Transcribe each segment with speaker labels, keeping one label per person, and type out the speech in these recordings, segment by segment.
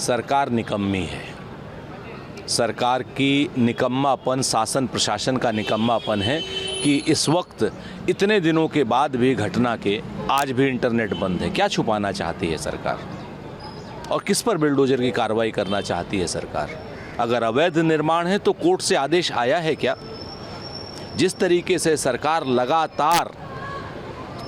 Speaker 1: सरकार निकम्मी है। सरकार की निकम्मापन, शासन प्रशासन का निकम्मापन है कि इस वक्त इतने दिनों के बाद भी घटना के आज भी इंटरनेट बंद है। क्या छुपाना चाहती है सरकार और किस पर बिल्डोजर की कार्रवाई करना चाहती है सरकार? अगर अवैध निर्माण है तो कोर्ट से आदेश आया है क्या? जिस तरीके से सरकार लगातार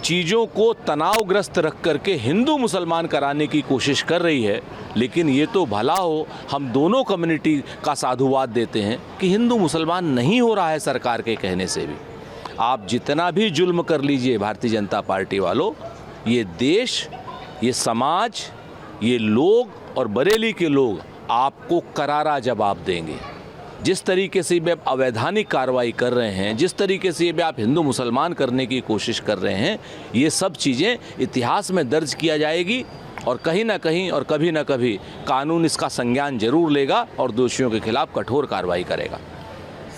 Speaker 1: चीज़ों को तनावग्रस्त रख करके हिंदू मुसलमान कराने की कोशिश कर रही है, लेकिन ये तो भला हो हम दोनों कम्युनिटी का साधुवाद देते हैं कि हिंदू मुसलमान नहीं हो रहा है सरकार के कहने से भी। आप जितना भी जुल्म कर लीजिए भारतीय जनता पार्टी वालों, ये देश, ये समाज, ये लोग और बरेली के लोग आपको करारा जवाब देंगे। जिस तरीके से भी आप अवैधानिक कार्रवाई कर रहे हैं, जिस तरीके से भी आप हिंदू मुसलमान करने की कोशिश कर रहे हैं, ये सब चीज़ें इतिहास में दर्ज किया जाएगी और कहीं ना कहीं और कभी ना कभी कानून इसका संज्ञान जरूर लेगा और दोषियों के खिलाफ कठोर कार्रवाई करेगा।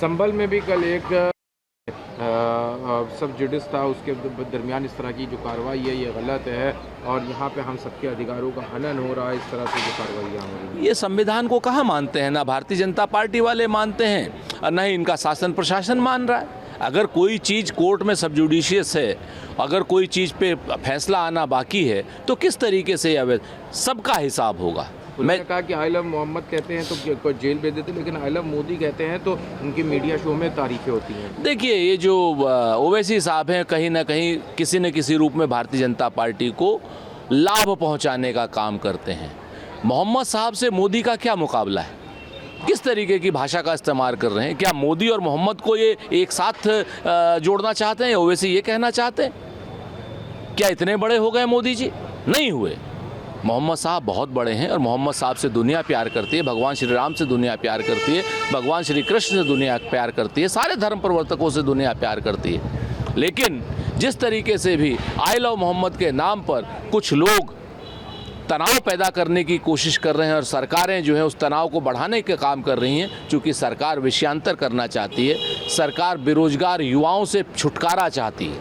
Speaker 2: संभल में भी कल एक सब जुडिस था, उसके दरमियान इस तरह की जो कार्रवाई है ये गलत है और यहाँ पे हम सबके अधिकारों का हनन हो रहा है। इस तरह से जो कार्रवाई हो रही है,
Speaker 1: ये संविधान को कहाँ मानते हैं? ना भारतीय जनता पार्टी वाले मानते हैं और न ही इनका शासन प्रशासन मान रहा है। अगर कोई चीज़ कोर्ट में सब जुडिशियस है, अगर कोई चीज़ पे फैसला आना बाकी है तो किस तरीके से अवैध, सबका हिसाब होगा।
Speaker 2: मैं कहा कि आई लव मोहम्मद कहते हैं तो जेल भेज देते, लेकिन आई लव मोदी कहते हैं तो उनकी मीडिया शो में तारीफें होती हैं।
Speaker 1: देखिए, ये जो ओवैसी साहब हैं कहीं ना कहीं किसी न किसी रूप में भारतीय जनता पार्टी को लाभ पहुंचाने का काम करते हैं। मोहम्मद साहब से मोदी का क्या मुकाबला है? किस तरीके की भाषा का इस्तेमाल कर रहे हैं? क्या मोदी और मोहम्मद को ये एक साथ जोड़ना चाहते हैं? ओवैसी ये कहना चाहते हैं? क्या इतने बड़े हो गए मोदी जी? नहीं हुए। मोहम्मद साहब बहुत बड़े हैं और मोहम्मद साहब से दुनिया प्यार करती है, भगवान श्री राम से दुनिया प्यार करती है, भगवान श्री कृष्ण से दुनिया प्यार करती है, सारे धर्म प्रवर्तकों से दुनिया प्यार करती है। लेकिन जिस तरीके से भी आई लव मोहम्मद के नाम पर कुछ लोग तनाव पैदा करने की कोशिश कर रहे हैं और सरकारें जो है उस तनाव को बढ़ाने के काम कर रही हैं, चूँकि सरकार विषयांतर करना चाहती है, सरकार बेरोजगार युवाओं से छुटकारा चाहती है,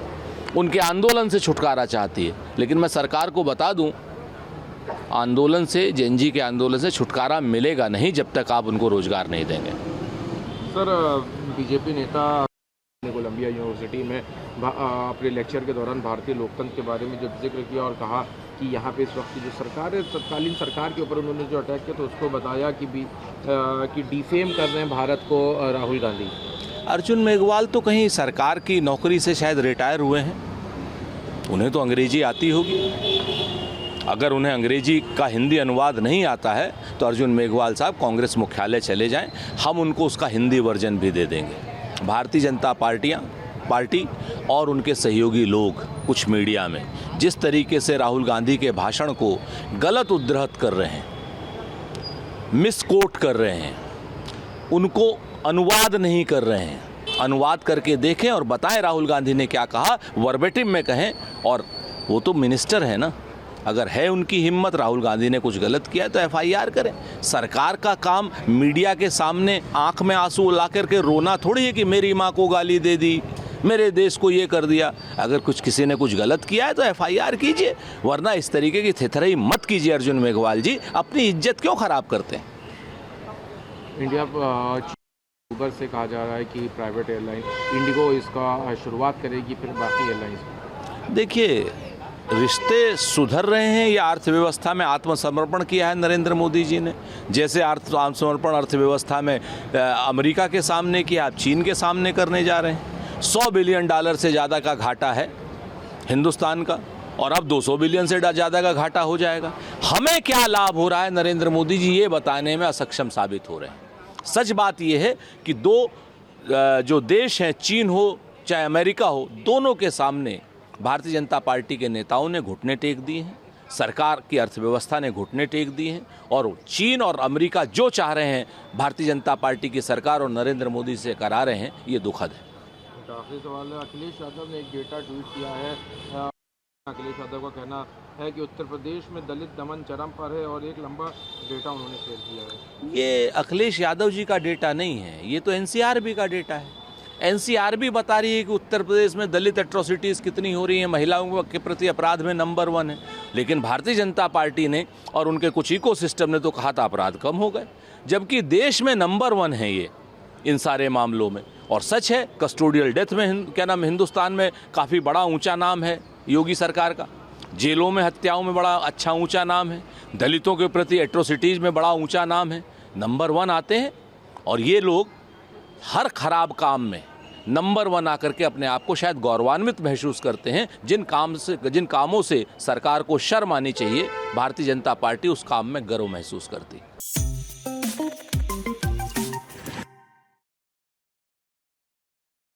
Speaker 1: उनके आंदोलन से छुटकारा चाहती है। लेकिन मैं सरकार को बता दूं, आंदोलन से, जेएनजी के आंदोलन से छुटकारा मिलेगा नहीं जब तक आप उनको रोजगार नहीं देंगे।
Speaker 2: सर, बीजेपी नेता ने कोलंबिया यूनिवर्सिटी में अपने लेक्चर के दौरान भारतीय लोकतंत्र के बारे में जब जिक्र किया और कहा कि यहाँ पे इस वक्त की जो सरकार है, तत्कालीन सरकार के ऊपर उन्होंने जो अटैक किया तो उसको बताया कि डिफेम कर रहे हैं भारत को राहुल गांधी।
Speaker 1: अर्जुन मेघवाल तो कहीं सरकार की नौकरी से शायद रिटायर हुए हैं, उन्हें तो अंग्रेजी आती होगी। अगर उन्हें अंग्रेजी का हिंदी अनुवाद नहीं आता है तो अर्जुन मेघवाल साहब कांग्रेस मुख्यालय चले जाएं, हम उनको उसका हिंदी वर्जन भी दे देंगे। भारतीय जनता पार्टी और उनके सहयोगी लोग कुछ मीडिया में जिस तरीके से राहुल गांधी के भाषण को गलत उद्धृत कर रहे हैं, मिसकोट कर रहे हैं, उनको अनुवाद नहीं कर रहे हैं, अनुवाद करके देखें और बताएं राहुल गांधी ने क्या कहा, वर्बेटिम में कहें। और वो तो मिनिस्टर है ना, अगर है उनकी हिम्मत, राहुल गांधी ने कुछ गलत किया तो एफआईआर करें। सरकार का काम मीडिया के सामने आंख में आंसू ला करके रोना थोड़ी है कि मेरी माँ को गाली दे दी, मेरे देश को ये कर दिया। अगर किसी ने कुछ गलत किया है तो एफआईआर कीजिए, वरना इस तरीके की थिथरई मत कीजिए। अर्जुन मेघवाल जी अपनी इज्जत क्यों खराब करते हैं?
Speaker 2: इंडिया उबर से कहा जा रहा है कि प्राइवेट एयरलाइन इंडिगो इसका शुरुआत करेगी, फिर बाकी एयरलाइंस।
Speaker 1: देखिए, रिश्ते सुधर रहे हैं या अर्थव्यवस्था में आत्मसमर्पण किया है नरेंद्र मोदी जी ने? जैसे आत्मसमर्पण अर्थव्यवस्था में अमेरिका के सामने किया, आप चीन के सामने करने जा रहे हैं। $100 बिलियन से ज़्यादा का घाटा है हिंदुस्तान का और अब 200 बिलियन से ज़्यादा का घाटा हो जाएगा। हमें क्या लाभ हो रहा है नरेंद्र मोदी जी ये बताने में असक्षम साबित हो रहे हैं। सच बात यह है कि दो जो देश हैं, चीन हो चाहे अमेरिका हो, दोनों के सामने भारतीय जनता पार्टी के नेताओं ने घुटने टेक दिए हैं, सरकार की अर्थव्यवस्था ने घुटने टेक दिए हैं और चीन और अमेरिका जो चाह रहे हैं भारतीय जनता पार्टी की सरकार और नरेंद्र मोदी से करा रहे हैं, ये दुखद है।
Speaker 2: आखिरी सवाल है, अखिलेश यादव ने एक डेटा ट्वीट किया है। अखिलेश यादव का कहना है कि उत्तर प्रदेश में दलित दमन चरम पर है और एक लंबा डेटा उन्होंने शेयर किया है।
Speaker 1: ये अखिलेश यादव जी का डेटा नहीं है, ये तो एनसीआरबी का डेटा है। एनसीआर भी बता रही है कि उत्तर प्रदेश में दलित एट्रोसिटीज़ कितनी हो रही हैं, महिलाओं के प्रति अपराध में नंबर 1 है। लेकिन भारतीय जनता पार्टी ने और उनके कुछ इकोसिस्टम ने तो कहा था अपराध कम हो गए, जबकि देश में नंबर 1 है ये इन सारे मामलों में। और सच है, कस्टोडियल डेथ में क्या नाम, हिंदुस्तान में काफ़ी बड़ा ऊंचा नाम है योगी सरकार का। जेलों में हत्याओं में बड़ा अच्छा ऊंचा नाम है। दलितों के प्रति एट्रोसिटीज़ में बड़ा ऊंचा नाम है। नंबर 1 आते हैं और ये लोग हर खराब काम में नंबर 1 आकर के अपने आप को शायद गौरवान्वित महसूस करते हैं। जिन कामों से सरकार को शर्म आनी चाहिए, भारतीय जनता पार्टी उस काम में गर्व महसूस करती है।